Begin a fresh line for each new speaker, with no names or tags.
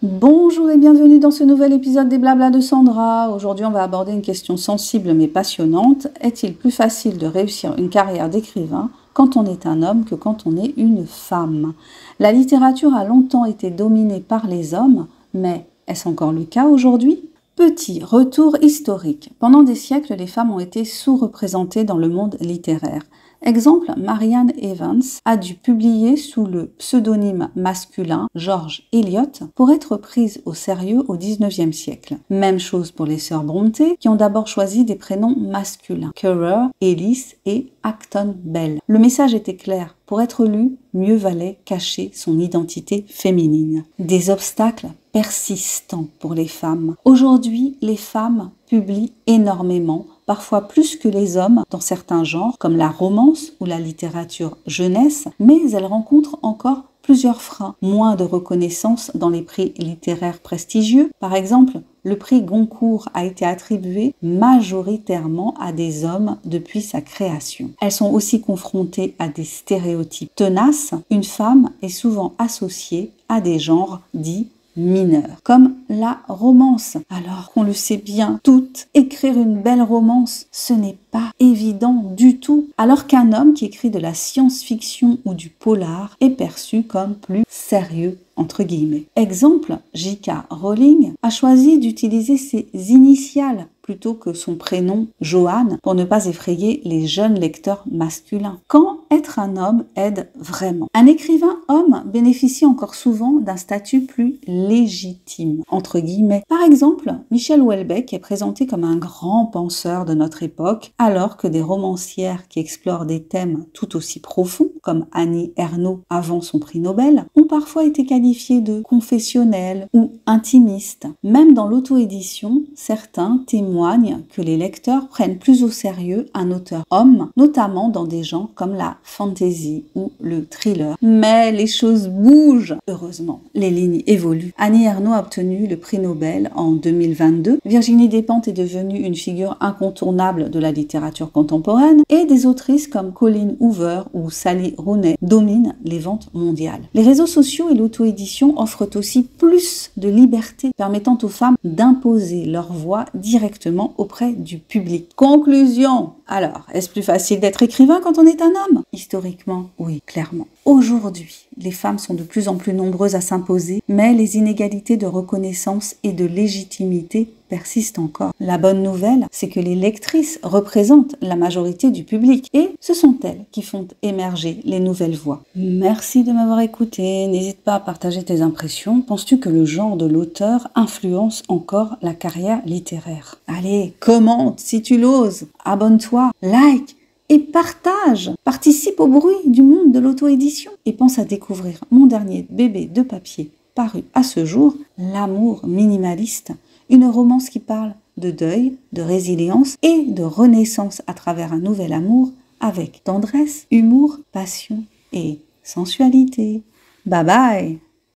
Bonjour et bienvenue dans ce nouvel épisode des Blabla de Sandra. Aujourd'hui, on va aborder une question sensible mais passionnante. Est-il plus facile de réussir une carrière d'écrivain quand on est un homme que quand on est une femme? La littérature a longtemps été dominée par les hommes, mais est-ce encore le cas aujourd'hui? Petit retour historique. Pendant des siècles, les femmes ont été sous-représentées dans le monde littéraire. Exemple, Marianne Evans a dû publier sous le pseudonyme masculin George Eliot pour être prise au sérieux au XIXe siècle. Même chose pour les sœurs Brontë qui ont d'abord choisi des prénoms masculins, Currer, Ellis et Acton Bell. Le message était clair, pour être lu, mieux valait cacher son identité féminine. Des obstacles persistants pour les femmes. Aujourd'hui, les femmes publient énormément, parfois plus que les hommes dans certains genres, comme la romance ou la littérature jeunesse, mais elles rencontrent encore plusieurs freins. Moins de reconnaissance dans les prix littéraires prestigieux. Par exemple, le prix Goncourt a été attribué majoritairement à des hommes depuis sa création. Elles sont aussi confrontées à des stéréotypes tenaces. Une femme est souvent associée à des genres dits mineurs, comme la romance. Alors qu'on le sait bien toutes, écrire une belle romance, ce n'est pas évident du tout. Alors qu'un homme qui écrit de la science-fiction ou du polar est perçu comme plus sérieux, entre guillemets. Exemple, J.K. Rowling a choisi d'utiliser ses initiales plutôt que son prénom Joanne pour ne pas effrayer les jeunes lecteurs masculins. Quand être un homme aide vraiment? Un écrivain homme bénéficie encore souvent d'un statut plus légitime, entre guillemets. Par exemple, Michel Houellebecq est présenté comme un grand penseur de notre époque, alors que des romancières qui explorent des thèmes tout aussi profonds, comme Annie Ernaux avant son prix Nobel, ont parfois été qualifiées de confessionnelles ou intimistes. Même dans l'auto-édition, certains témoignent que les lecteurs prennent plus au sérieux un auteur homme, notamment dans des genres comme la fantasy ou le thriller. Mais les choses bougent, heureusement. Les lignes évoluent. Annie Ernaux a obtenu le prix Nobel en 2022. Virginie Despentes est devenue une figure incontournable de la littérature contemporaine et des autrices comme Colleen Hoover ou Sally Rooney dominent les ventes mondiales. Les réseaux sociaux et l'auto-édition offrent aussi plus de liberté, permettant aux femmes d'imposer leur voix directement auprès du public. Conclusion. Alors, est-ce plus facile d'être écrivain quand on est un homme? Historiquement, oui, clairement. Aujourd'hui, les femmes sont de plus en plus nombreuses à s'imposer, mais les inégalités de reconnaissance et de légitimité persistent encore. La bonne nouvelle, c'est que les lectrices représentent la majorité du public et ce sont elles qui font émerger les nouvelles voix. Merci de m'avoir écouté. N'hésite pas à partager tes impressions. Penses-tu que le genre de l'auteur influence encore la carrière littéraire? Allez, commente si tu l'oses. Abonne-toi, like et partage. Participe au bruit du monde de l'auto-édition. Et pense à découvrir mon dernier bébé de papier paru à ce jour, L'amour minimaliste. Une romance qui parle de deuil, de résilience et de renaissance à travers un nouvel amour avec tendresse, humour, passion et sensualité. Bye bye!